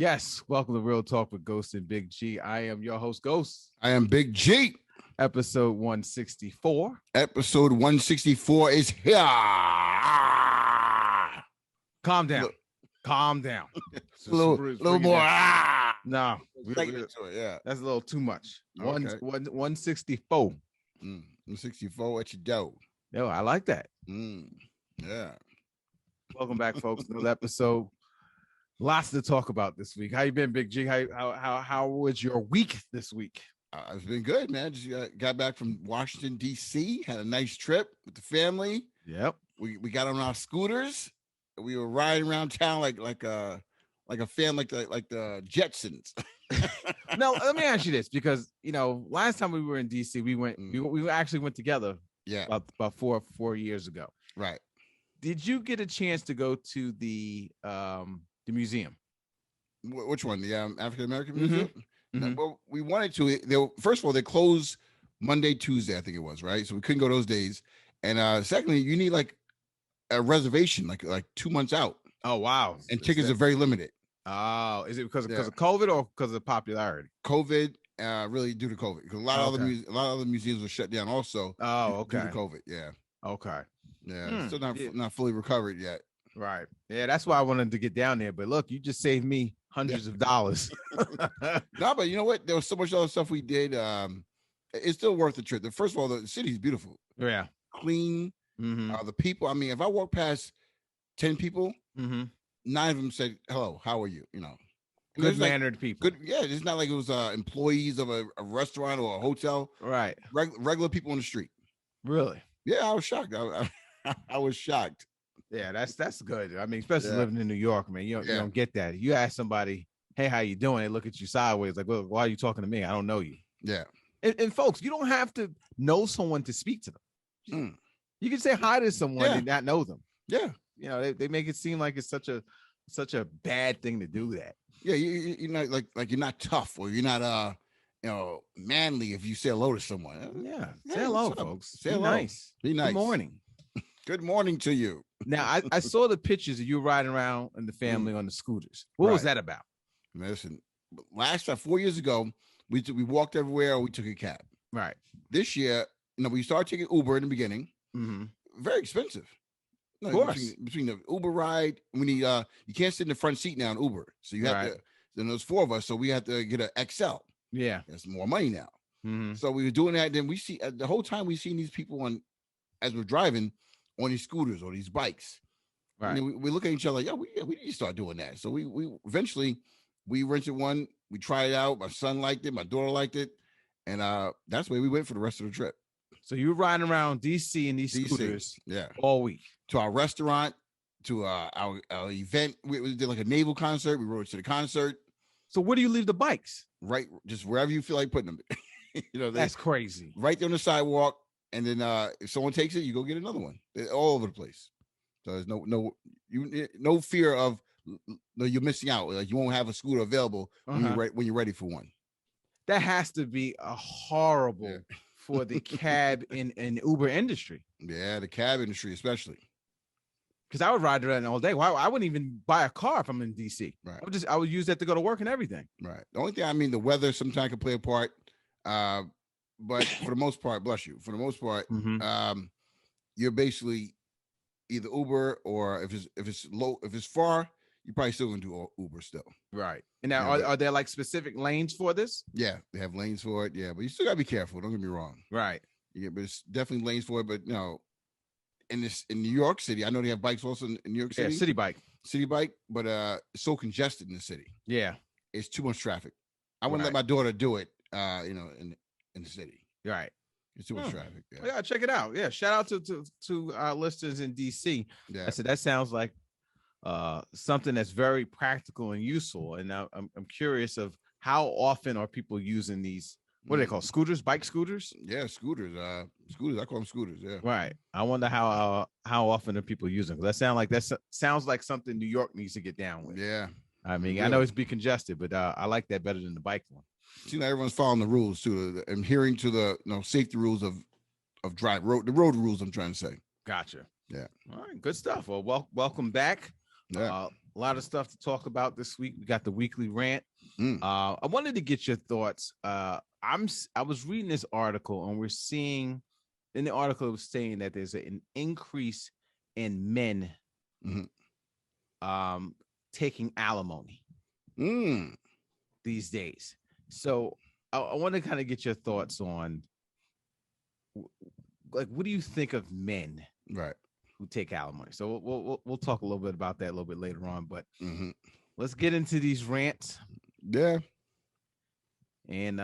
Yes, welcome to Real Talk with Ghost and Big G. I am your host, Ghost. I am Big G. Episode 164. Episode 164 is here. Calm down. Calm down. A little more. No, Yeah, that's a little too much. Okay. 164. 164 at your dough. Yo, I like that. Yeah. Welcome back, folks. Another episode. Lots to talk about this week. How you been, Big G? How was your week this week? It's been good, man. Just got back from Washington, D.C. Had a nice trip with the family. Yep. We got on our scooters. We were riding around town like a family, like the Jetsons. No, let me ask you this, because last time we were in D.C., we actually went together. Yeah, about four years ago. Right. Did you get a chance to go to the museum? Which one? The African American Museum? Mm-hmm. Well, we wanted to. First of all, they closed Monday, Tuesday, I think it was, right? So we couldn't go those days. And secondly, you need like a reservation, like 2 months out. Oh wow! And tickets are very limited. Oh, is it because of COVID or because of popularity? COVID, really due to COVID. Because a lot of other museums were shut down also. Oh, okay. Due to COVID, yeah. Okay. Yeah, still not fully recovered yet. Right. Yeah, that's why I wanted to get down there. But look, you just saved me hundreds of dollars. No, but you know what? There was so much other stuff we did. It's still worth the trip. First of all, the city's beautiful. Yeah. Clean. Mm-hmm. The people. I mean, if I walk past 10 people, mm-hmm. 9 of them said, "Hello, how are you?" Good mannered people. Good. Yeah, it's not like it was employees of a restaurant or a hotel. Right. Regular people on the street. Really? Yeah, I was shocked. I was shocked. Yeah, that's good. I mean, especially living in New York, man. You don't get that. You ask somebody, "Hey, how you doing?" They look at you sideways, like, "Well, why are you talking to me? I don't know you." Yeah. And folks, you don't have to know someone to speak to them. You can say hi to someone and not know them. Yeah. They make it seem like it's such a bad thing to do that. Yeah, you're not like you're not tough, or you're not manly if you say hello to someone. Yeah. Say hello, folks. Say hello. Nice. Be nice. Good morning. Good morning to you. Now, I saw the pictures of you riding around in the family on the scooters. What was that about? Listen, last time 4 years ago, we walked everywhere, or we took a cab. Right. This year, we started taking Uber in the beginning. Mm-hmm. Very expensive. Of course. Between the Uber ride, we need you can't sit in the front seat now in Uber, so you have to. Then there's 4 of us, so we have to get an XL. Yeah, there's more money now. Mm-hmm. So we were doing that. Then we see the whole time we seen these people as we're driving on these scooters or these bikes. Right. And we look at each other like, we need to start doing that. So we eventually we rented one. We tried it out. My son liked it. My daughter liked it, and that's where we went for the rest of the trip. So you were riding around DC in these scooters, all week, to our restaurant, to our event. We did like a naval concert. We rode to the concert. So where do you leave the bikes? Right, just wherever you feel like putting them. That's crazy. Right there on the sidewalk, and then if someone takes it, you go get another one. They're all over the place. So there's no fear of you're missing out. Like you won't have a scooter available when you're ready for one. That has to be a horrible for the cab and Uber industry. Yeah, the cab industry especially. Because I would ride around all day. Why? I wouldn't even buy a car if I'm in DC. Right. I would use that to go to work and everything. Right. The only thing, the weather sometimes can play a part. But for the most part, bless you. For the most part, you're basically either Uber, or if it's far, you probably still gonna do Uber still. Right. And now, are there like specific lanes for this? Yeah, they have lanes for it. Yeah, but you still gotta be careful. Don't get me wrong. Right. Yeah, but it's definitely lanes for it. But in New York City, I know they have bikes also in New York City. Yeah, city bike. But it's so congested in the city. Yeah, it's too much traffic. I wouldn't let my daughter do it. In the city. Right. It's too much traffic. Yeah, check it out. Yeah, shout out to our listeners in DC. Yeah, I said that sounds like something that's very practical and useful. And now I'm curious of how often are people using these? What are they called? Scooters, bike scooters? Yeah, scooters. Scooters. I call them scooters. Yeah. Right. I wonder how often are people using them? That sounds like something New York needs to get down with. Yeah. I mean, really? I know it's be congested, but I like that better than the bike one. See, everyone's following the rules too, and adhering to the safety rules of the road rules. I'm trying to say. Gotcha. Yeah. All right. Good stuff. Well, welcome back. Yeah. A lot of stuff to talk about this week. We got the weekly rant. Mm. I wanted to get your thoughts. I was reading this article, and we're seeing in the article it was saying that there's an increase in men taking alimony these days. So I want to kind of get your thoughts on, like, what do you think of men who take alimony? So we'll talk a little bit about that a little bit later on, but let's get into these rants. Yeah. And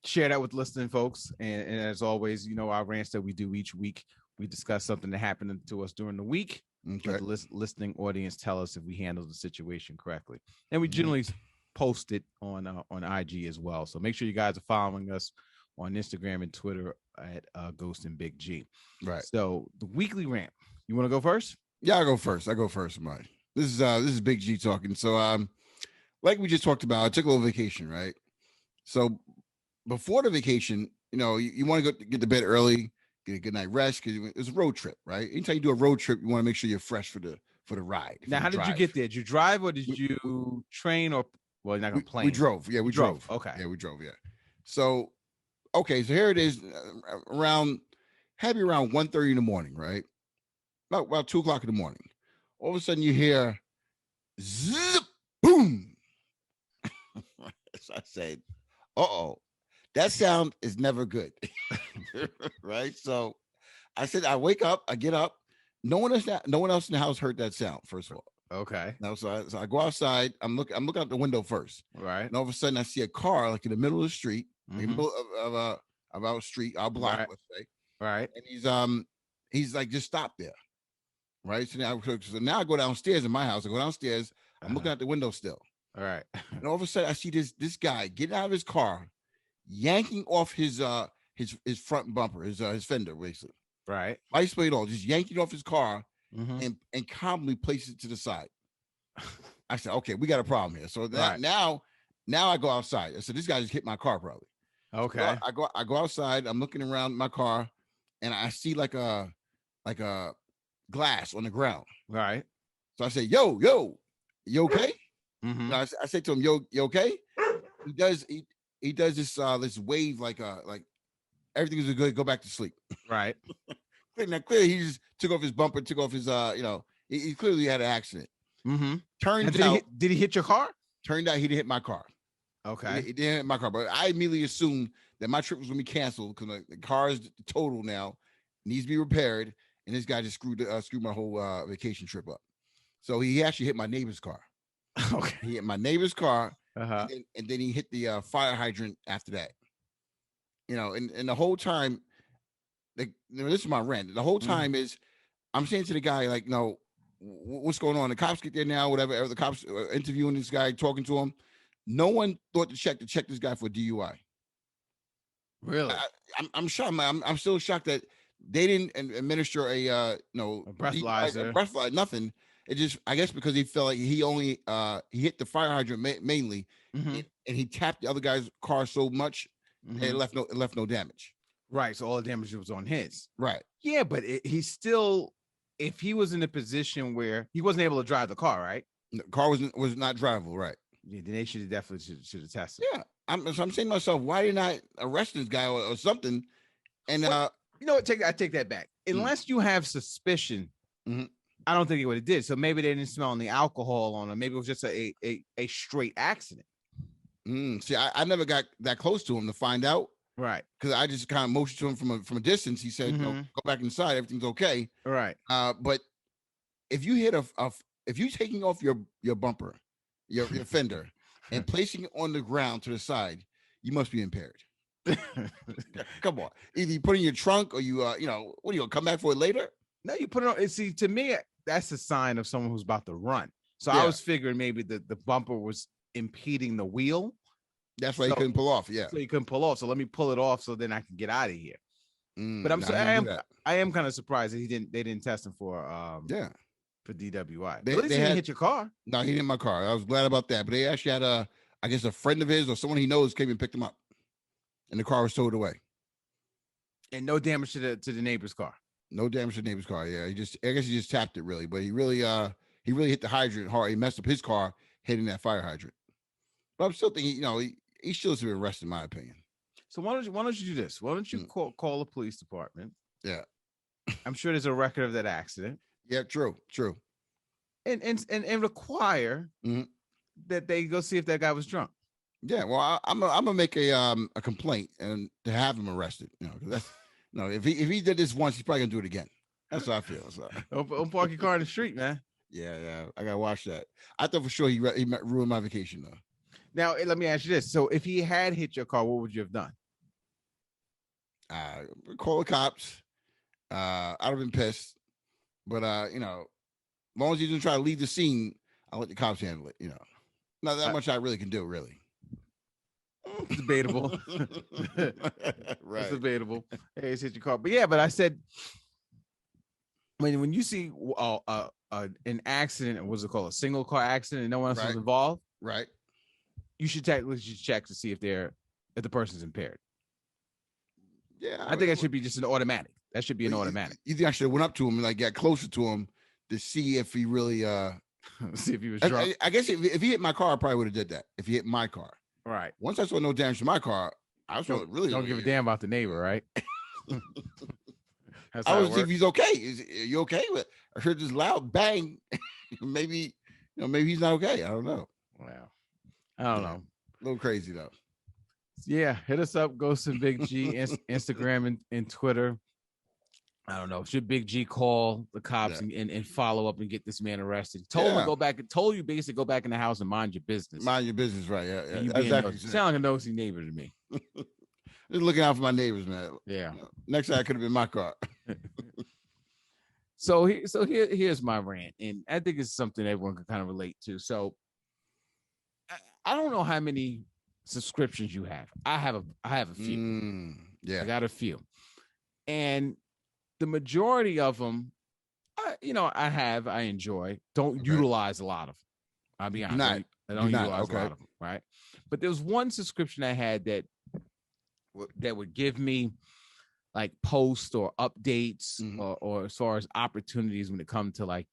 share that with listening folks. And as always, our rants that we do each week, we discuss something that happened to us during the week. Okay. Let the listening audience tell us if we handled the situation correctly. And we generally post it on IG as well. So make sure you guys are following us on Instagram and Twitter at Ghost and Big G. Right. So the weekly rant. You want to go first? Yeah, I go first, Mike. This is Big G talking. So like we just talked about, I took a little vacation, right? So before the vacation, you want to go get to bed early, get a good night rest, because it's a road trip, right? Anytime you do a road trip, you want to make sure you're fresh for the ride. Now, how did you get there? Did you drive or did you train, or you're not gonna plane? We drove. Yeah, we drove. Okay. Yeah, we drove. Yeah. So, okay, so here it is. Around 1:30 in the morning, right? About 2:00 in the morning. All of a sudden, you hear zip, boom. So I said, "Uh-oh, that sound is never good." Right? So I said, I wake up, I get up. No one else in the house heard that sound, first of all. Okay. Now, so I go outside. I'm looking out the window first. Right. And all of a sudden, I see a car like in the middle of the street, like in the middle of our street, our block, right. let's say. Right. And he's like, just stop there. Right. So now I go downstairs in my house. I go downstairs. I'm looking out the window still. All right. And all of a sudden, I see this guy getting out of his car, yanking off his front bumper, his fender, basically. Right. License plate all, just yanking off his car and calmly places it to the side. I said, okay, we got a problem here. So now I go outside. I said, this guy just hit my car probably. Okay. So I go outside. I'm looking around my car, and I see like a glass on the ground. Right. So I say, yo, you okay? I say to him, yo, you okay? He does this wave like everything is good. Go back to sleep. Right. Now clearly he just took off his bumper, took off his he clearly had an accident. Did he hit your car? Turned out he didn't hit my car. Okay. He didn't hit my car, but I immediately assumed that my trip was going to be canceled because the car is total now, needs to be repaired, and this guy just screwed my whole vacation trip up. So he actually hit my neighbor's car. Okay. He hit my neighbor's car, and then he hit the fire hydrant after that. And the whole time, this is my rant. The whole time is I'm saying to the guy, like, no, what's going on? The cops get there now, whatever. The cops are interviewing this guy, talking to him. No one thought to check this guy for DUI. Really? I'm shocked. I'm still shocked that they didn't administer a breathalyzer, nothing. It just, I guess, because he felt like he only he hit the fire hydrant mainly, and he tapped the other guy's car so much that it left no damage. Right. So all the damage was on his. Right. Yeah, but he's still, if he was in a position where he wasn't able to drive the car, right? The car was not drivable, right? Yeah, then they should have have tested. Yeah. I'm saying to myself, why did not arrest this guy or something? And you know what? I take that back. Unless you have suspicion, I don't think he would have did. So maybe they didn't smell any alcohol on him. Maybe it was just a straight accident. See, I never got that close to him to find out. Right. Because I just kind of motioned to him from a distance. He said, go back inside. Everything's okay. Right. But if you hit if you taking off your bumper, your fender, and placing it on the ground to the side, you must be impaired. Come on. Either you put it in your trunk or you, what are you going to come back for it later? No, you put it on. See, to me, that's a sign of someone who's about to run. So I was figuring maybe the bumper was impeding the wheel. That's why he couldn't pull off. Yeah. So he couldn't pull off. So let me pull it off so then I can get out of here. But I am kind of surprised that they didn't test him for DWI. They didn't hit your car. No, he didn't hit my car. I was glad about that. But they actually had I guess a friend of his or someone he knows came and picked him up, and the car was towed away. And no damage to the neighbor's car. No damage to the neighbor's car. Yeah, I guess he just tapped it really, but he really he really hit the hydrant hard. He messed up his car hitting that fire hydrant. But I'm still thinking, he should have been arrested, in my opinion. So why don't you do this? Why don't you call the police department? Yeah. I'm sure there's a record of that accident. Yeah, true. And require that they go see if that guy was drunk. Yeah, well, I'm gonna make a complaint and to have him arrested. That's if he did this once, he's probably gonna do it again. That's what I feel. So. Don't park your car in the street, man. Yeah, I gotta watch that. I thought for sure he ruined my vacation though. Now let me ask you this: so if he had hit your car, what would you have done? Call the cops. I'd have been pissed, but as long as he didn't try to leave the scene, I'll let the cops handle it. Not that much I really can do, really. It's debatable. Right. It's debatable. Hey, it's hit your car. But I said, when you see an accident, or what's it called, a single car accident, and no one else was involved, right? You should check to see if the person's impaired. Yeah, I think that should be just an automatic. That should be an automatic. You think I should have went up to him and got closer to him to see if he really see if he was drunk? I guess if he hit my car, I probably would have did that. If he hit my car. Right. Once I saw no damage to my car, I was really don't give a damn about the neighbor, right? I was thinking if he's okay. Are you okay? But I heard this loud bang. Maybe he's not okay. I don't know. Wow. I don't know. A little crazy though. Yeah, hit us up, Ghost and Big G, Instagram and Twitter. I don't know. Should Big G call the cops and follow up and get this man arrested? Told you basically go back in the house and mind your business. Mind your business, right? Yeah. Exactly. Sound like a nosy neighbor to me. Just looking out for my neighbors, man. Yeah. Next time I could have been my car. So here's my rant, and I think it's something everyone can kind of relate to. So I don't know how many subscriptions you have. I have a few. Yeah, I got a few, and the majority of them, I enjoy. Don't utilize a lot of them. I'll be honest. I don't utilize a lot of them, right? But there's one subscription I had that would give me like posts or updates or as far as opportunities when it comes to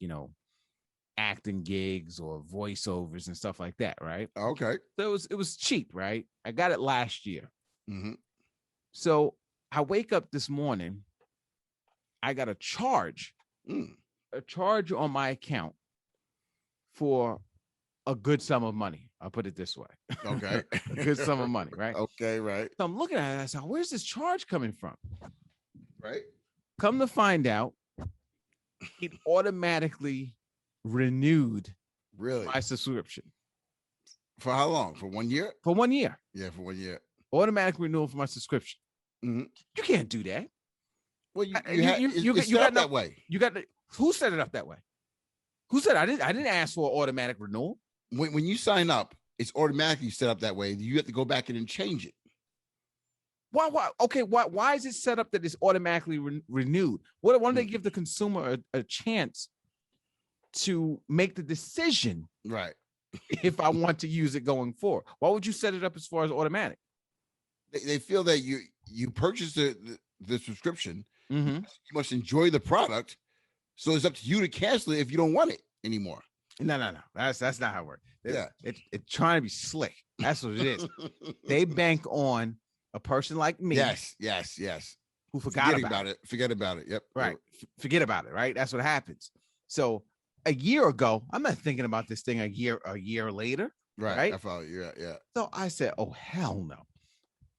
acting gigs or voiceovers and stuff like that, right? Okay. So it was cheap, right? I got it last year. Mm-hmm. So I wake up this morning, I got a charge on my account for a good sum of money. I'll put it this way. Okay. A good sum of money, right? Okay, right. So I'm looking at it, I said, where's this charge coming from? Right. Come to find out, it automatically renewed my subscription. For how long? For 1 year? For 1 year. Yeah, for 1 year. Automatic renewal for my subscription. Mm-hmm. You can't do that. Well, you got that way. Who set it up that way? Who said I didn't ask for automatic renewal? When you sign up, it's automatically set up that way. You have to go back in and change it. Why? Okay, why is it set up that it's automatically renewed? Why don't they give the consumer a chance to make the decision? Right. If I want to use it going forward, why would you set it up as far as automatic? They feel that you purchased the subscription. Mm-hmm. You must enjoy the product, so it's up to you to cancel it if you don't want it anymore. No. That's not how it works. It's trying to be slick. That's what it is. They bank on a person like me. Yes. Who forget about it. Forget about it. Yep. Right. Forget about it. Right. That's what happens. So a year ago, I'm not thinking about this thing a year later. Right. I follow you. Yeah. So I said, oh, hell no.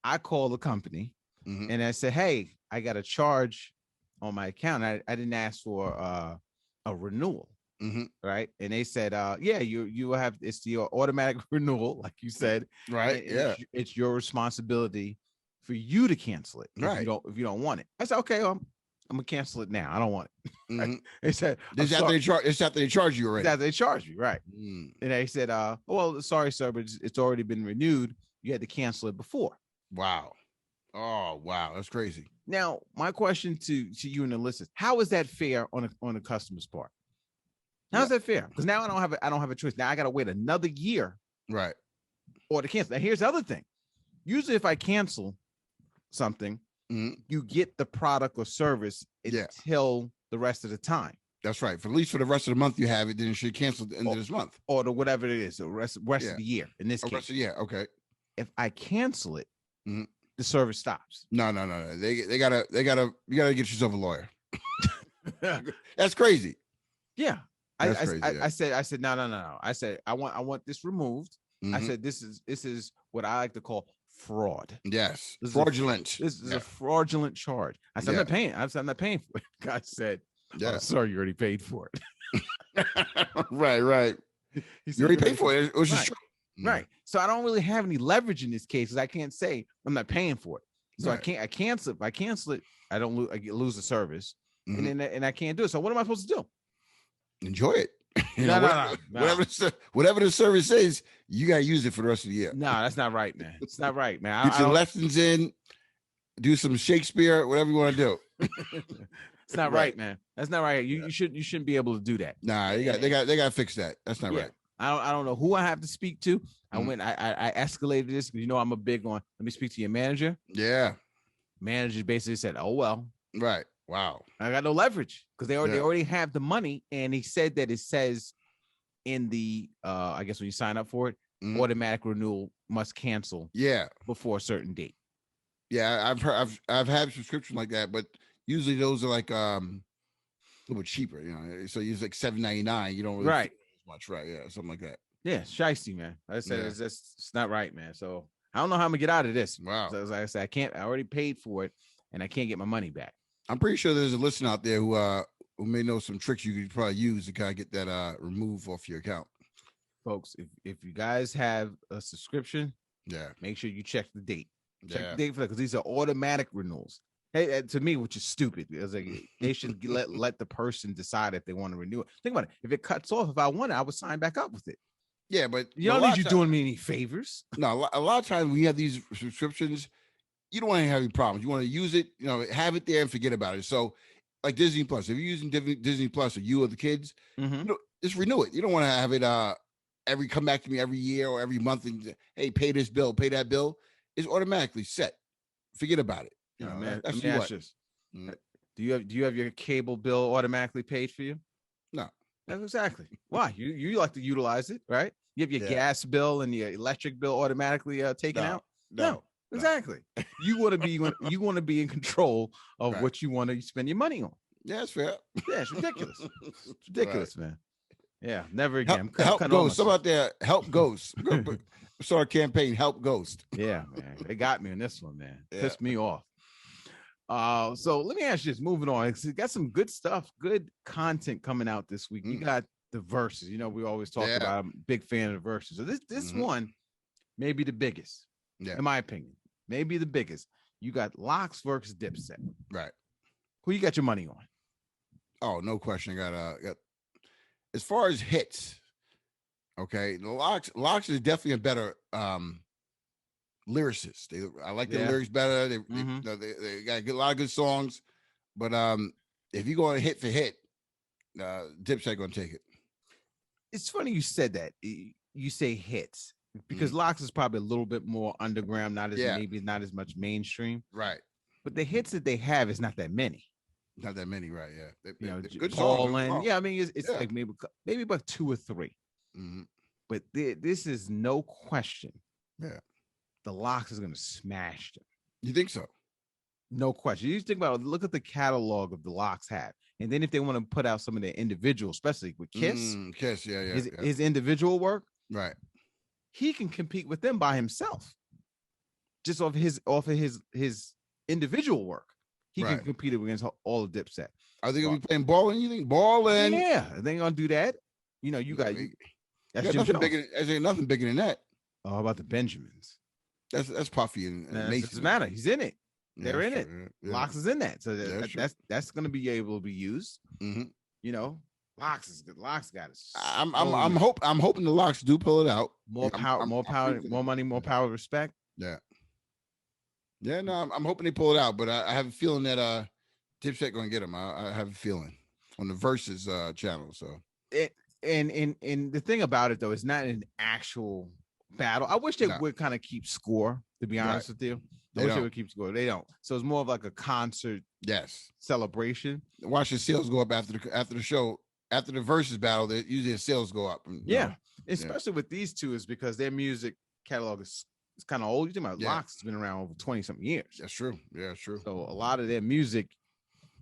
I called the company and I said, hey, I got a charge on my account. I didn't ask for a renewal. Mm-hmm. Right. And they said, yeah, you will have, it's your automatic renewal, like you said. Right. Yeah. It's your responsibility for you to cancel it. Right. If you don't want it. I said, okay, I'm gonna cancel it now. I don't want it. Mm-hmm. They said, it's after they charge you already. After they charge you, right. And they said, well, sorry, sir, but it's already been renewed. You had to cancel it before. Wow. Oh, wow. That's crazy. Now, my question to you and the listeners, how is that fair on a customer's part? How's that fair? Because now I don't have a choice. Now I gotta wait another year. Right. Or to cancel. Now here's the other thing. Usually if I cancel something, you get the product or service until the rest of the time. That's right. For at least for the rest of the month you have it, then it should cancel at the end of this month. Or the whatever it is, the rest of the year. In this case. Rest of the year, okay. If I cancel it, the service stops. No. They gotta you gotta get yourself a lawyer. That's crazy. Yeah. I said no. I said I want this removed. I said this is what I like to call fraud. Yes, fraudulent. This is a fraudulent charge. I said I'm not paying. I'm not paying for it. God said, "Yeah, sorry, you already paid for it." Right. He said, you already paid for it. It was just true. Right. So I don't really have any leverage in this case because I can't say I'm not paying for it. So I cancel it. If I cancel it, I don't lose. I lose the service, and I can't do it. So what am I supposed to do? Enjoy it. Whatever the service is, you gotta use it for the rest of the year. No, that's not right, man. It's not right, man. Get your lessons in, do some Shakespeare, whatever you want to do. It's not right, man. That's not right. You shouldn't be able to do that. Nah, they got to fix that. That's not right. I don't know who I have to speak to. I escalated this because I'm a big on. Let me speak to your manager. Yeah. Manager basically said, "Oh well." Right. Wow. I got no leverage because they already have the money, and he said that it says in the I guess when you sign up for it, automatic renewal must cancel. Yeah. Before a certain date. Yeah, I've had a subscription like that, but usually those are like a little bit cheaper, So you use like $7.99. You don't really right much, right? Yeah, something like that. Yeah, shiesty, man. Like I said it's not right, man. So I don't know how I'm gonna get out of this. Wow. So like I said, I already paid for it, and I can't get my money back. I'm pretty sure there's a listener out there who may know some tricks you could probably use to kind of get that removed off your account. Folks, if you guys have a subscription, make sure you check the date. Check the date for that because these are automatic renewals. Hey, to me, which is stupid, because they should let the person decide if they want to renew it. Think about it. If it cuts off, if I want it, I would sign back up with it. Yeah, but you don't need you doing me any favors. No, a lot of times when you have these subscriptions, you don't want to have any problems. You want to use it, have it there and forget about it. So, like Disney Plus, if you're using Disney Plus or you or the kids, just renew it. You don't want to have it come back to me every year or every month and hey, pay this bill, pay that bill. It's automatically set. Forget about it. Man, let me ask this. Do you have your cable bill automatically paid for you? No. That's exactly. Why? You like to utilize it, right? You have your gas bill and your electric bill automatically taken out? No. Exactly. You want to be in control of what you want to spend your money on. Yeah, that's fair. Yeah, it's ridiculous. It's ridiculous, man. Yeah, never again. Help Ghost. Some out there, help Ghost. Start a campaign, help Ghost. Yeah, man. They got me on this one, man. Pissed me off. So let me ask you this. Moving on, we got some good stuff, good content coming out this week. You got the verses. We always talk about. I'm a big fan of the verses. So this one may be the biggest, in my opinion. Maybe the biggest. You got Locks versus Dipset. Right. Who you got your money on? Oh, no question. I got as far as hits. Okay, the Locks is definitely a better lyricist. I like their lyrics better. They got a lot of good songs, but if you go on hit for hit, Dipset gonna take it. It's funny you said that. You say hits because Locks is probably a little bit more underground, maybe not as much mainstream, right? But the hits that they have is not that many. Not that many, right? Yeah, they're good songs. I mean, it's like maybe about 2 or 3. But this is no question. Yeah, the Locks is going to smash them. You think so? No question. You just think about look at the catalog of the Locks have, and then if they want to put out some of their individual, especially with Kiss, his individual work, right? He can compete with them by himself, just off of his individual work. He can compete against all of Dipset. Are they gonna be playing balling? You think balling? Yeah, they gonna do that. You got. That's nothing bigger. There's nothing bigger than that. Oh, how about the Benjamins? That's Puffy and Mason. Doesn't matter. He's in it. They're in it. Yeah. Locks is in that, so that's going to be able to be used. Locks is good. Locks got it. I'm hoping the Locks do pull it out. More power, more money, more power, respect. Yeah. Yeah. No, I'm hoping they pull it out, but I have a feeling that Dipset going to get them. I have a feeling on the Versus channel. So. And the thing about it though is not an actual battle. I wish they would kind of keep score To be honest with you, I They wish it don't. would keep going. They don't. So it's more of like a concert Yes. celebration. Watch the sales go up after the show, after the versus battle. That usually the sales go up. Yeah, especially with these two, is because their music catalog is kind of old. You're talking about Locks has been around over 20 something years. That's true. Yeah, that's true. So a lot of their music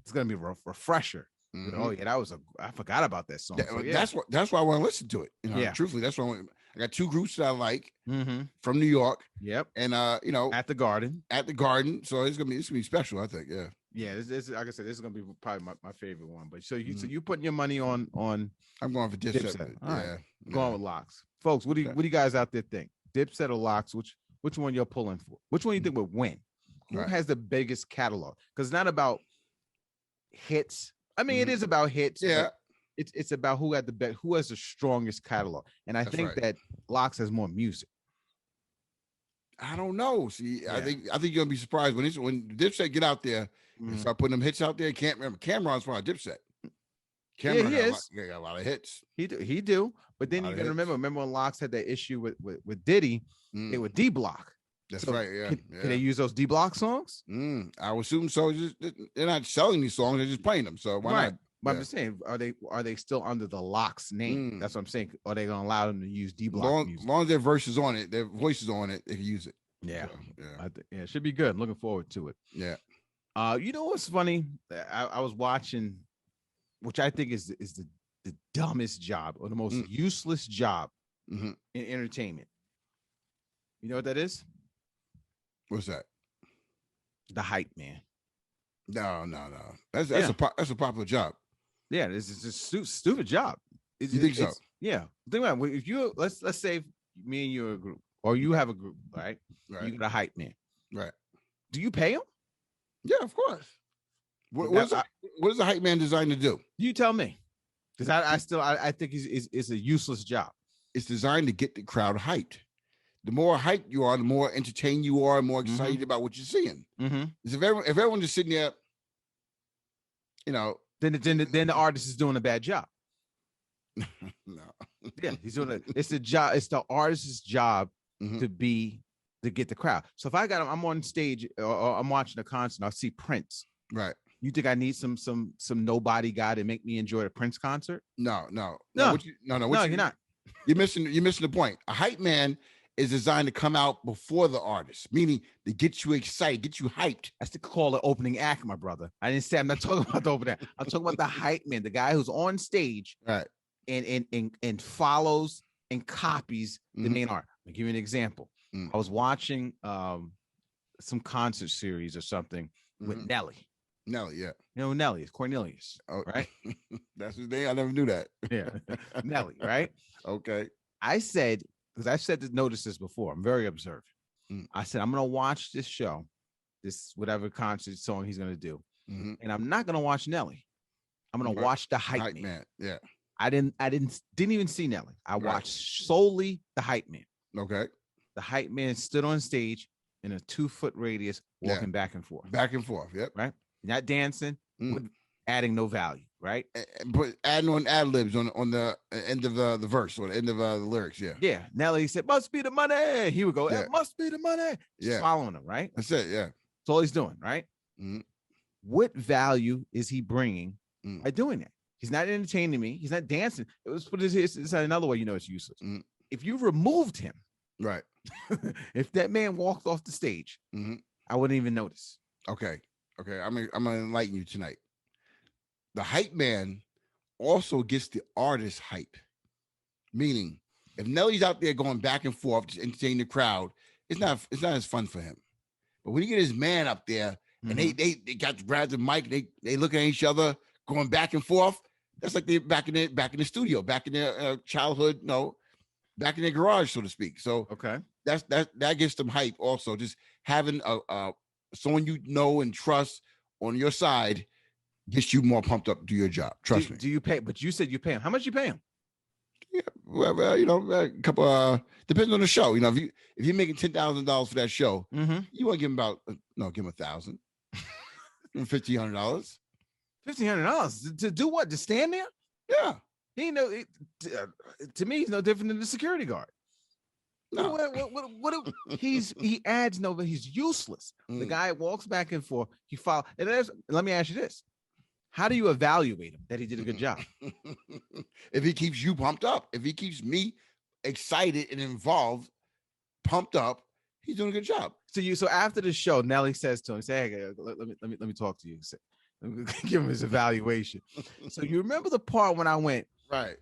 is going to be a refresher. Mm-hmm. Oh yeah, I forgot about that song. So, That's why I want to listen to it. Yeah, truthfully, that's why I got two groups that I like from New York. Yep, and at the Garden. So it's gonna be special. I think. Yeah, this like I said, this is gonna be probably my favorite one. But so you putting your money on? I'm going for Dipset. All right. Going with Locks, folks. What do you guys out there think? Dipset or Locks? Which one you're pulling for? Which one you think would win? Who has the biggest catalog? Because it's not about hits. I mean, it is about hits. Yeah. It's about who has the strongest catalog. And I think that Locks has more music. I don't know. See, I think you're gonna be surprised when Dipset get out there and start putting them hits out there. Can't remember Cameron's from Dipset. Cameron got a lot of hits. He do. But then you can remember when Locks had that issue with Diddy, they would D-Block. That's right. Yeah. Can they use those D-Block songs? I would assume so. They're not selling these songs; they're just playing them. So why not? But I'm just saying, are they still under the Locks name? That's what I'm saying. Are they gonna allow them to use D-Block music? As long as their verses on it, their voices on it, they can use it. Yeah, so, it should be good. I'm looking forward to it. Yeah. You know what's funny? I was watching, which I think is the dumbest job or the most useless job in entertainment. You know what that is? What's that? The hype man. No. That's a popular job. Yeah, it's a stupid job. You think so? Yeah. Think about it. If you let's say me and you are a group, or you have a group, right? You got a hype man, right? Do you pay him? Yeah, of course. What is the hype man designed to do? You tell me, because I think it's a useless job. It's designed to get the crowd hyped. The more hyped you are, the more entertained you are, more excited about what you're seeing. If everyone just sitting there, then the artist is doing a bad job. No. Yeah, he's doing it. It's the job. It's the artist's job to get the crowd. So if I'm on stage or I'm watching a concert, I see Prince. Right. You think I need some nobody guy to make me enjoy a Prince concert? No. You're not. You're missing the point. A hype man is designed to come out before the artist, meaning to get you excited, get you hyped. That's to call it opening act, my brother. I'm not talking about the opening act. I'm talking about the hype man, the guy who's on stage, right, and follows and copies the main art. I'll give you an example. I was watching some concert series or something with Nelly. Nelly, yeah. You know who Nelly is? Cornelius, right? That's his name. I never knew that. Yeah, Nelly, right? Okay. I said, because I've said to notice this before, I'm very observant. I said, I'm going to watch this show, this whatever concert song he's going to do, and I'm not going to watch Nelly. I'm going to watch the hype man. Yeah. I didn't even see Nelly. I watched solely the hype man. Okay. The hype man stood on stage in a 2-foot radius, walking back and forth. Back and forth. Yep. Right. Not dancing, adding no value. Right. But adding on ad libs on the end of the verse or the end of the lyrics. Yeah. Yeah. Nelly said, "Must be the money." He would go, "It must be the money." Just following him. Right. That's it. Yeah. That's all he's doing. Right. What value is he bringing by doing that? He's not entertaining me. He's not dancing. It was put it's another way. It's useless. If you removed him, right? If that man walked off the stage, I wouldn't even notice. Okay. I'm gonna enlighten you tonight. The hype man also gets the artist hype. Meaning, if Nelly's out there going back and forth, just entertaining the crowd, it's not as fun for him. But when you get his man up there and they got to grab the mic, they look at each other going back and forth. That's like they're back in the studio, back in their childhood, back in their garage, so to speak. So that gets them hype. Also, just having someone you know and trust on your side gets you more pumped up to do your job. Trust me. Do you pay? But you said you pay him. How much you pay him? Yeah, well, a couple. Depends on the show. If you're making $10,000 for that show, you want to give him give him $1,000, $1,500. $1,500 to do what? To stand there? Yeah. To me, he's no different than the security guard. No. He adds no, but he's useless. The guy walks back and forth. He follow. And let me ask you this: how do you evaluate him that he did a good job? If he keeps you pumped up, if he keeps me excited and involved, pumped up, he's doing a good job. So after the show, Nelly says to him, "Say, hey, let me talk to you. Let me give him his evaluation." So you remember the part when I went, right?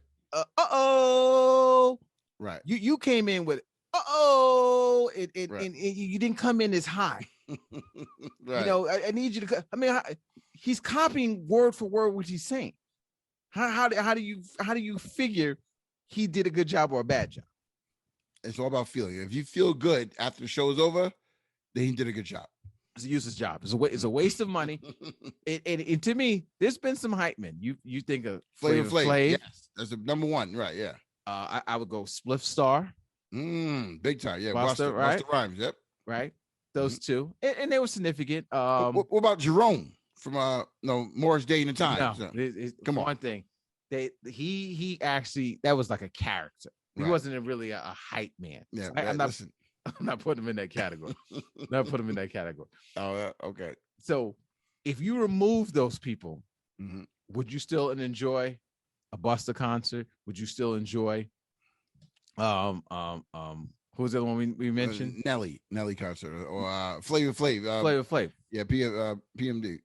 Right. You came in with and you didn't come in as high. Right. I need you to. I mean, he's copying word for word what he's saying. How do you figure he did a good job or a bad job? It's all about feeling. If you feel good after the show is over, then he did a good job. It's a useless job. It's a waste of money. And to me, there's been some hype men. You think of Flavor Flav? Yes, that's the number one, right? Yeah. I would go Spliff Star. Big time. Yeah. Busta, right? Busta Rhymes. Yep. Right. Those two, and they were significant. What about Jerome from Morris Day in the Time? No, so, come on. One thing, he actually, that was like a character. He wasn't really a hype man. Yeah, so I'm not putting him in that category. Not put him in that category. Oh, okay. So if you remove those people, would you still enjoy a Busta concert? Would you still enjoy who was the other one we mentioned? Nelly concert or Flavor Flav. Flavor Flav. Yeah, PMD.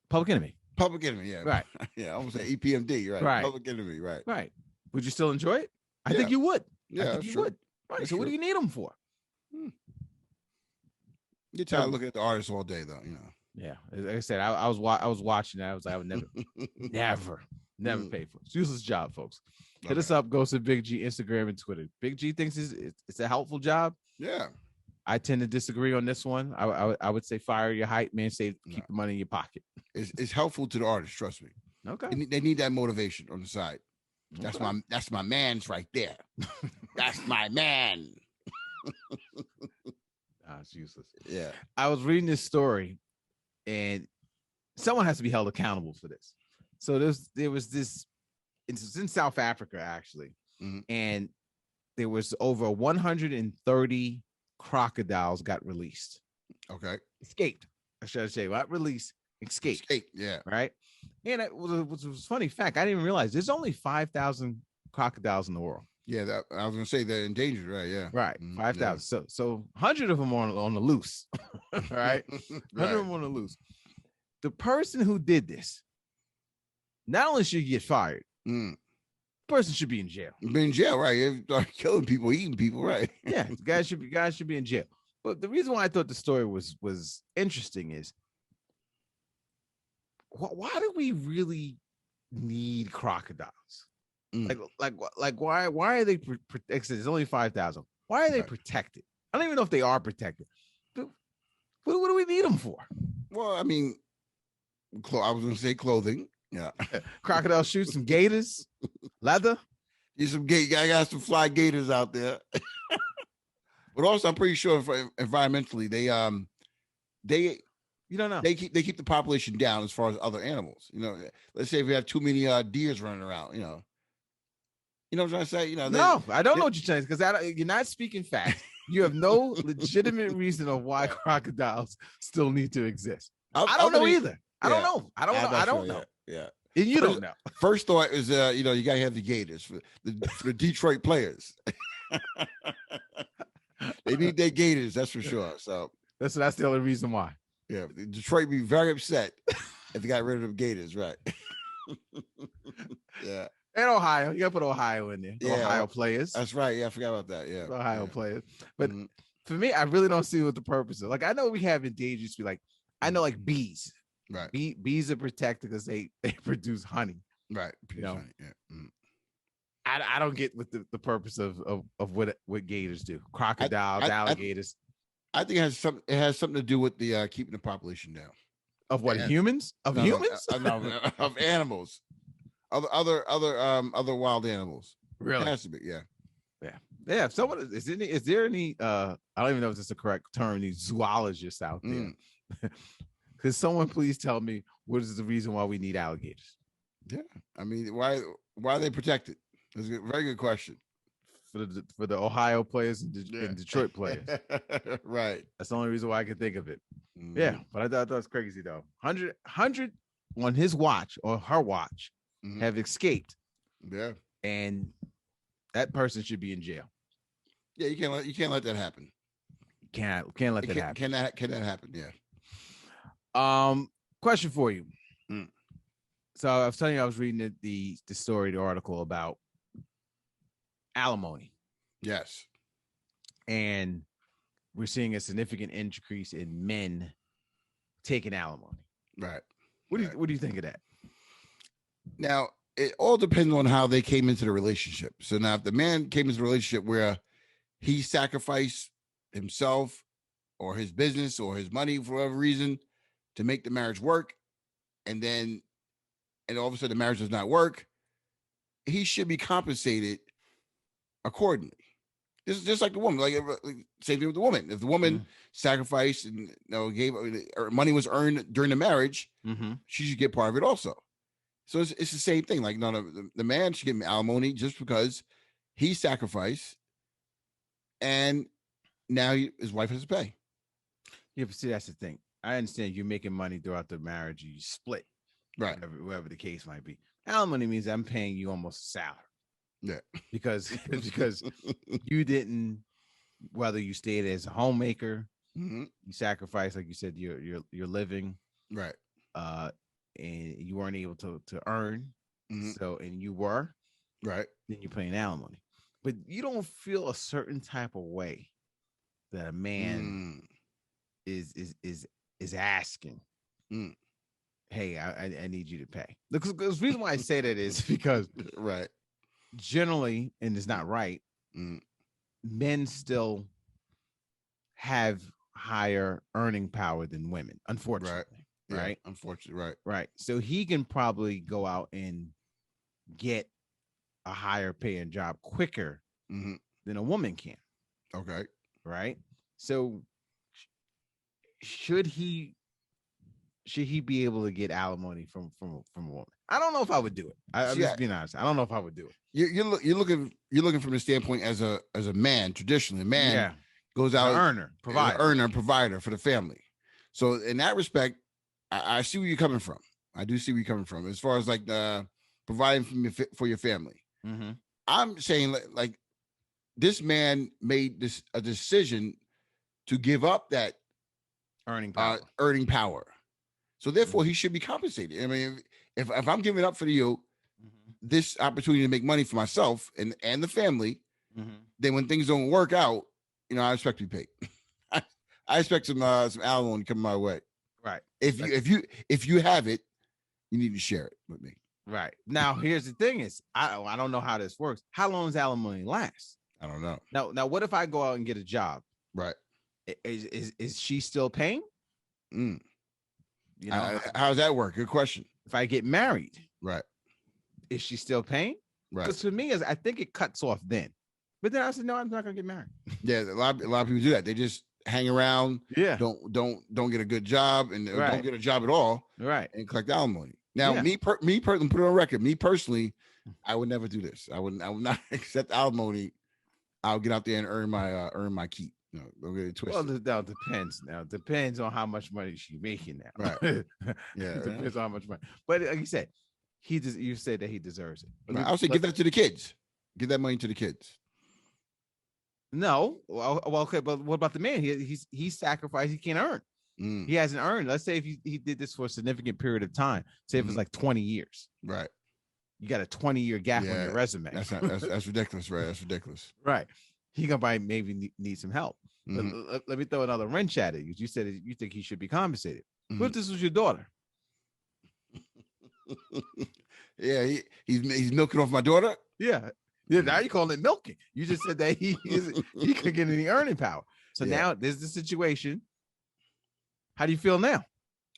Public Enemy. Public Enemy, yeah. Right. Yeah, I almost say EPMD, right? Right. Public Enemy, right. Right. Would you still enjoy it? I think you would. Yeah, I think you would. Right. That's so what do you need them for? You're tired of looking at the artists all day, though, Yeah, like I said, I was watching that. I would never pay for it. It's a useless job, folks. Hit us up. Go to Big G Instagram and Twitter. Big G thinks it's a helpful job. Yeah. I tend to disagree on this one. I would say fire your hype man. Keep the money in your pocket. It's helpful to the artist. Trust me. Okay. They need that motivation on the side. That's my man's right there. That's my man. It's useless. Yeah. I was reading this story, and someone has to be held accountable for this. So there was this. It's in South Africa actually, and there was over 130 crocodiles got released. Okay. Escaped. I should say, not released. Escaped. Yeah. Right. And it was a funny fact. I didn't even realize there's only 5,000 crocodiles in the world. Yeah, I was gonna say they're endangered, right? Yeah, right. 5,000. Yeah. So 100 of them on the loose, right? 100 of them on the loose. The person who did this not only should get fired, the person should be in jail. Be in jail, right? You start killing people, eating people, right? Yeah, guys should be in jail. But the reason why I thought the story was interesting is, why do we really need crocodiles? Like why are they protected? There's only 5,000. Why are they protected? I don't even know if they are protected. But what do we need them for? Well, I mean, I was going to say clothing. Yeah, crocodile shoots, some gators, leather. I got some fly gators out there. But also, I'm pretty sure environmentally, they you don't know. They keep the population down as far as other animals. Let's say if we have too many deers running around, You know what I'm trying to say? No, I don't know what you're saying because you're not speaking facts. You have no legitimate reason of why crocodiles still need to exist. I don't know either. I don't know. I don't know. Yeah. And you don't know. First thought is, you got to have the gators for the Detroit players. They need their gators, that's for sure. So that's the only reason why. Yeah, Detroit be very upset if they got rid of the gators, right? Yeah. And Ohio, you gotta put Ohio in there. Yeah, Ohio players. That's right. Yeah, I forgot about that. Yeah, Ohio players. But for me, I really don't see what the purpose is. Like, I know we have endangered species. Like, I know like bees. Right. Bees are protected because they produce honey. Right. Honey. Yeah. I don't get what the purpose of what gators do. Crocodiles, alligators. I think it has something to do with the keeping the population down. Of what? Humans? Of humans? No, of animals. Other wild animals. Really? It has to be, yeah. Yeah. If someone is there any I don't even know if this is the correct term, these zoologists out there. Could someone please tell me what is the reason why we need alligators? Yeah. I mean, why are they protected? That's a very good question. for the Ohio players and Detroit players. Right. That's the only reason why I can think of it. Yeah, but I thought that was crazy though. 100 on his watch or her watch have escaped. Yeah, and that person should be in jail. Yeah, you can't let that happen. Can't let that happen. Can that happen? Yeah. Question for you. So I was telling you I was reading the story, the article about alimony. Yes. And we're seeing a significant increase in men taking alimony. Right. What do you think of that? Now, it all depends on how they came into the relationship. So now if the man came into a relationship where he sacrificed himself or his business or his money for whatever reason to make the marriage work, and all of a sudden the marriage does not work, he should be compensated accordingly. This is just like the woman, like same thing with the woman. If the woman sacrificed and gave money was earned during the marriage, she should get part of it also. So it's the same thing. Like the man should get alimony just because he sacrificed, and now his wife has to pay. Yeah, but see, that's the thing. I understand you're making money throughout the marriage, you split, right? Whatever the case might be. Alimony means I'm paying you almost a salary. Yeah, because you didn't, whether you stayed as a homemaker, you sacrificed, like you said, your living, right? And you weren't able to earn, so and you were right. Then you're paying alimony, but you don't feel a certain type of way that a man is asking, hey, I need you to pay. Because the reason why I say that is because right. Generally, and it's not right, men still have higher earning power than women, unfortunately. Right? Yeah, unfortunately, right. So he can probably go out and get a higher paying job quicker than a woman can. Okay. Right. So should he be able to get alimony from a woman? I don't know if I would do it. I'm just being honest. I don't know if I would do it. You're looking from the standpoint as a man. Traditionally, a man goes out, provider for the family. So in that respect, I see where you're coming from. I do see where you're coming from as far as like providing for your family. I'm saying like this man made a decision to give up that earning power. So therefore, he should be compensated. I mean, if I'm giving up for you this opportunity to make money for myself and the family, then when things don't work out, I expect to be paid. I expect some alimony coming my way. Right. If you have it, you need to share it with me. Right. Now, here's the thing: is I don't know how this works. How long does alimony last? I don't know. Now, what if I go out and get a job? Right. Is she still paying? How does that work? Good question. If I get married, right, is she still paying? Right. Because for me, I think it cuts off then. But then I said, no, I'm not gonna get married. Yeah, a lot of people do that. They just hang around. Yeah. Don't get a good job and don't get a job at all. Right. And collect alimony. Now, me personally, put it on record. Me personally, I would never do this. I would not accept alimony. I'll get out there and earn my keep. Don't get it twisted. Well, now depends. Now depends on how much money she's making now. Right. Yeah. It depends on how much money. But like you said, you said that he deserves it. Right. I would say give that to the kids. Give that money to the kids. No. Well, okay, but what about the man? He's sacrificed. He can't earn. He hasn't earned. Let's say if he did this for a significant period of time. Say if it's like 20 years. Right. You got a 20-year gap on your resume. That's ridiculous, right? That's ridiculous. Right. He gonna maybe need some help. Let me throw another wrench at it. You said you think he should be compensated. What if this was your daughter? Yeah, he's milking off my daughter. Yeah. Now you're calling it milking. You just said that he couldn't get any earning power. So now there's the situation. How do you feel now?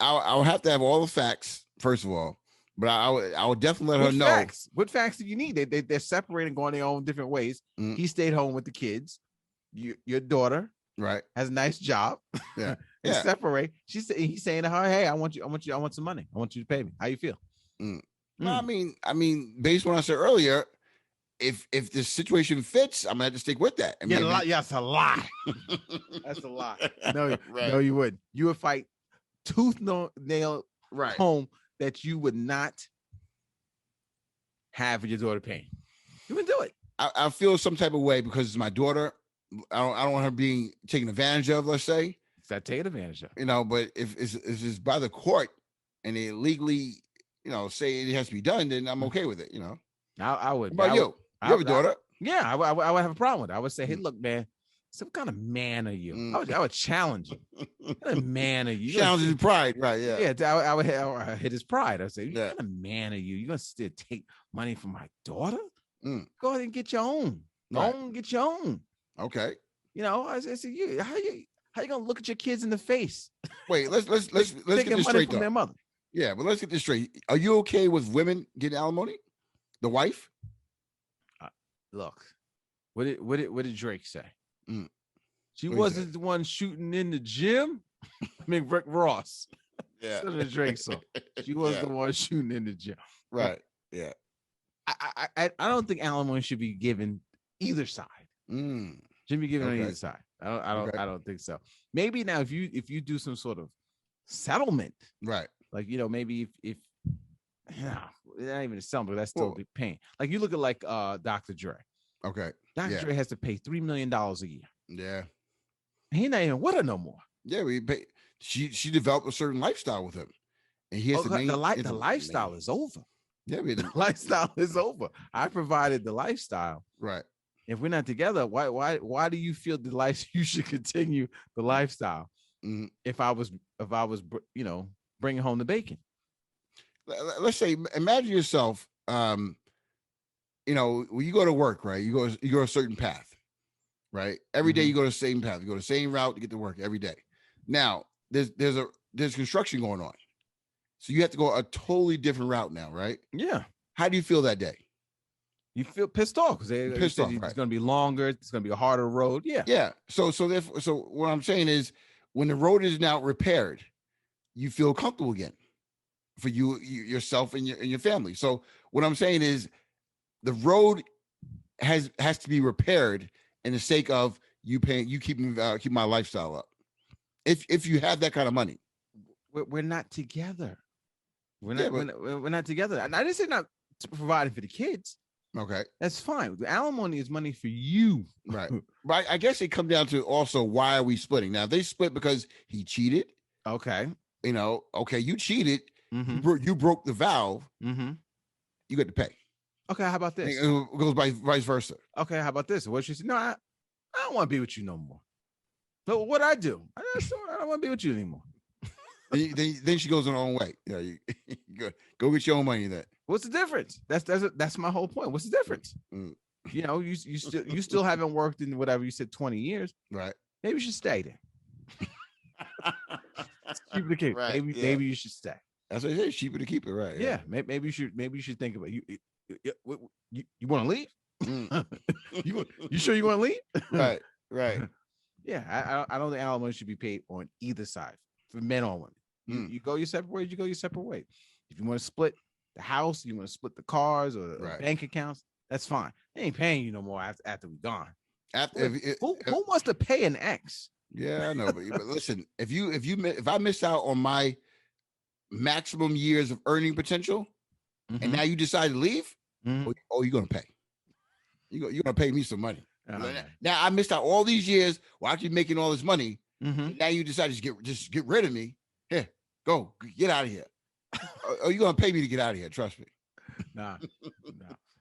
I would have to have all the facts first of all, but I would definitely let her know. What facts do you need? They're separating, going their own different ways. He stayed home with the kids. Your daughter, right, has a nice job. Yeah, they separate. He's saying to her, "Hey, I want some money. I want you to pay me. How you feel?" No, I mean, based on what I said earlier, if the situation fits, I'm gonna have to stick with that. Yeah, that's a lie. That's a lie. No, right. No, you wouldn't. You would fight tooth nail home that you would not have your daughter paying. You would do it. I feel some type of way because it's my daughter. I don't want her being taken advantage of. Let's say. That taken advantage of. But if it's by the court and they legally, say it has to be done, then I'm okay with it. I would. What about you? You have a daughter? Yeah, I would have a problem with it. I would say, hey, look, man, what kind of man are you? I would challenge you. What kind of man are you? Challenge his pride, right? Yeah. Yeah, I would hit his pride. I'd say, what kind of man are you? You're gonna still take money from my daughter? Go ahead and get your own. Get your own. Okay. I said, how you gonna look at your kids in the face? Wait, let's get this straight from their mother. Yeah, but let's get this straight. Are you okay with women getting alimony? The wife? Look, what did Drake say? She wasn't the one shooting in the gym. I mean, Rick Ross. Yeah. That's the Drake song. She was the one shooting in the gym. Right. Yeah. I don't think alimony should be given either side. Should be given on either side. I don't think so. Maybe now if you do some sort of settlement, right? Like maybe if not even a settlement, but that's still a big pain. Like you look at Dr. Dre. Okay. Dr. Dre has to pay $3 million a year. Yeah. He not even with her no more. Yeah, she developed a certain lifestyle with him, and he has to the lifestyle is over. Yeah, the lifestyle is over. I provided the lifestyle. Right. If we're not together, why do you feel you should continue the lifestyle? If I was bringing home the bacon. Let's say, imagine yourself, when you go to work, right? You go a certain path, right? Every day you go the same path. You go the same route to get to work every day. Now there's construction going on, so you have to go a totally different route now, right? Yeah. How do you feel that day? You feel pissed off because it's going to be longer. It's going to be a harder road. Yeah. Yeah. So what I'm saying is, when the road is now repaired, you feel comfortable again for yourself and your family. So what I'm saying is, the road has to be repaired in the sake of you keeping my lifestyle up. If you have that kind of money, we're not together. We're not together. And I didn't say not providing for the kids. Okay, that's fine. The alimony is money for you, right? But I guess it comes down to also, why are we splitting? Now, if they split because he cheated. Okay, you cheated. You broke the valve. You got to pay. Okay, how about this? It goes vice versa. Okay, how about this? What she said? No, I don't want to be with you no more. So what I do? I don't want to be with you anymore. then she goes on her own way. Yeah, you go get your own money. Then what's the difference? That's my whole point. What's the difference? You still haven't worked in whatever you said 20 years, right? Maybe you should stay there. It's cheaper to keep. Right. Maybe you should stay. That's what I say. It's cheaper to keep it, right? Yeah. Maybe you should think about it. You want to leave? You sure you want to leave? Right. Yeah, I don't think alimony should be paid on either side, for men or women. You go your separate ways. You go your separate way. If you want to split the house, you want to split the cars or the bank accounts, that's fine. They ain't paying you no more after we're gone. Who wants to pay an ex? Yeah, I know, but listen, if I miss out on my maximum years of earning potential, and now you decide to leave, you're gonna pay. You're gonna pay me some money. Now I missed out all these years while actually making all this money. Now you decide to just get rid of me. Here, go get out of here. Are you gonna pay me to get out of here? Trust me. Nah.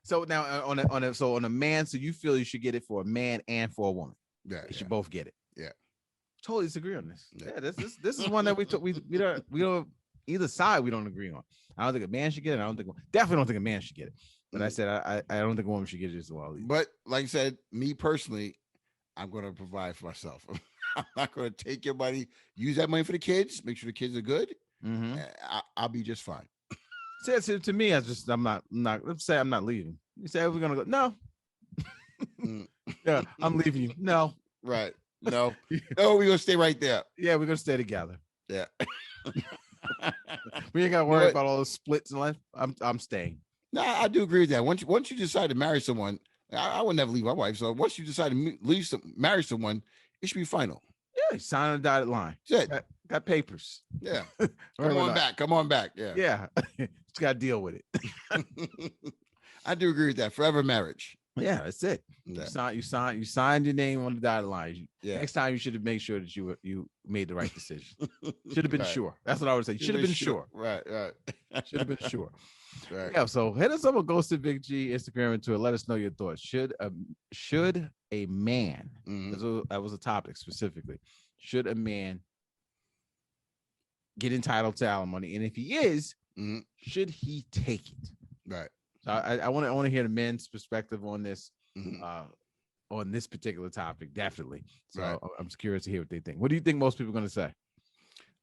So now on a man, so you feel you should get it for a man and for a woman? Yeah, you should both get it. Yeah, totally disagree on this. Yeah, this is one that we don't either side we don't agree on. I don't think a man should get it. Definitely don't think a man should get it. But I said I don't think a woman should get it as well. But like I said, me personally, I'm going to provide for myself. I'm not going to take your money, use that money for the kids, make sure the kids are good. I'll be just fine. So to me, I'm not. Let's say I'm not leaving. You say we're gonna go. No. Yeah, I'm leaving you. No. Right. No. No, we're gonna stay right there. Yeah, we're gonna stay together. Yeah. We ain't gotta worry about all those splits in life. I'm staying. No, I do agree with that. Once you decide to marry someone, I would never leave my wife. So once you decide to marry someone, it should be final. Yeah, sign on the dotted line. Got papers. Yeah. Come on back. Yeah. Yeah. Just got to deal with it. I do agree with that. Forever marriage. Yeah, that's it. Yeah. You signed your name on the dotted line. Next time you should have made sure that you made the right decision. Should have been sure. That's what I would say. Should have been sure. Right. Should have been sure. Right. Yeah. So hit us up on Ghosted Big G Instagram and Twitter. Let us know your thoughts. Should a man? That was a topic specifically. Should a man get entitled to alimony? And if he is, should he take it? Right. So I want to hear the men's perspective on this, on this particular topic, definitely. So I'm just curious to hear what they think. What do you think most people are going to say?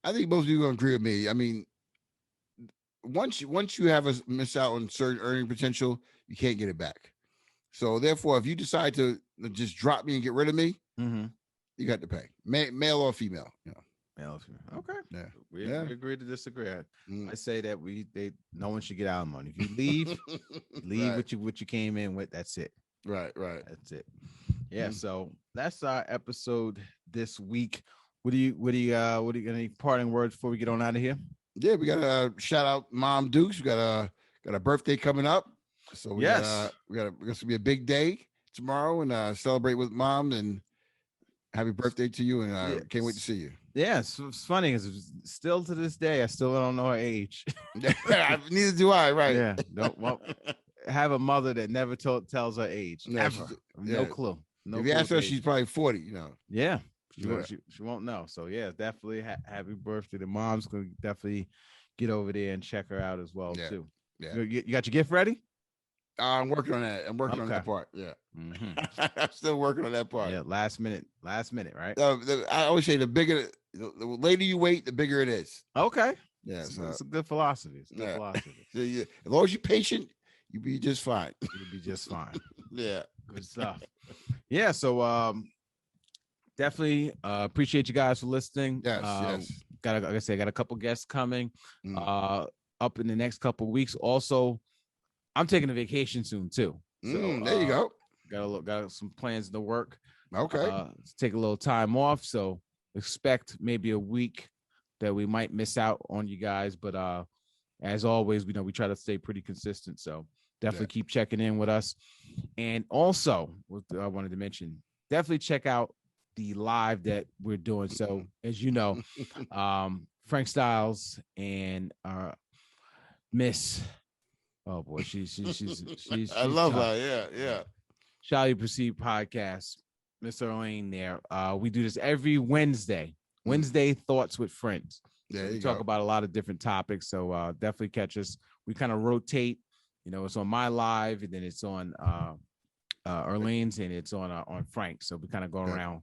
I think most people are going to agree with me. I mean, once you have miss out on certain earning potential, you can't get it back. So therefore, if you decide to just drop me and get rid of me, you got to pay, male or female. Male or female. Okay. Yeah. We agree to disagree. I say that no one should get alimony. If you leave what you came in with. That's it. Right. That's it. Yeah. So that's our episode this week. What do you any parting words before we get on out of here? Yeah, we got to shout out Mom Dukes. We got a birthday coming up. So it's gonna be a big day tomorrow, and celebrate with Mom, and happy birthday to you, and can't wait to see you. Yeah, it's funny because still to this day I still don't know her age. Neither do I. Right? Yeah. Have a mother that never tells her age. Never. No clue. If you ask her, she's probably 40. Yeah. She won't know. So yeah, definitely happy birthday. The mom's gonna definitely get over there and check her out as well too. Yeah. You got your gift ready? I'm working on that. I'm working on that part. Yeah. I'm still working on that part. Yeah. Last minute, right? I always say the later you wait, the bigger it is. Okay. Yeah. It's a good philosophy. So as long as you're patient, you'll be just fine. You'll be just fine. Yeah. Good stuff. Yeah. So definitely appreciate you guys for listening. Yes. Like I said, got a couple guests coming up in the next couple of weeks. Also, I'm taking a vacation soon too. So there you go. Got some plans in the work. Okay. To take a little time off. So expect maybe a week that we might miss out on you guys. But as always, we try to stay pretty consistent. So definitely keep checking in with us. And also, what I wanted to mention, definitely check out the live that we're doing. So as you know, Frank Styles and Miss. Oh boy, she's I love her. Yeah. Shall You Proceed podcast, Miss Elaine there. We do this every Wednesday. Wednesday Thoughts with Friends. Yeah, we talk about a lot of different topics. So definitely catch us. We kind of rotate. It's on my live, and then it's on Erlene's, and it's on Frank. So we kind of go around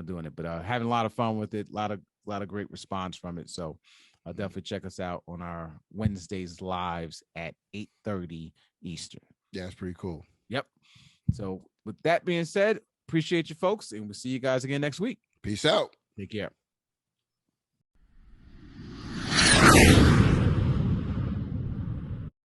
doing it. But having a lot of fun with it. A lot of great response from it. So definitely check us out on our Wednesdays lives at 8:30 Eastern. Yeah, it's pretty cool. Yep. So with that being said, appreciate you folks, and we'll see you guys again next week. Peace out. Take care.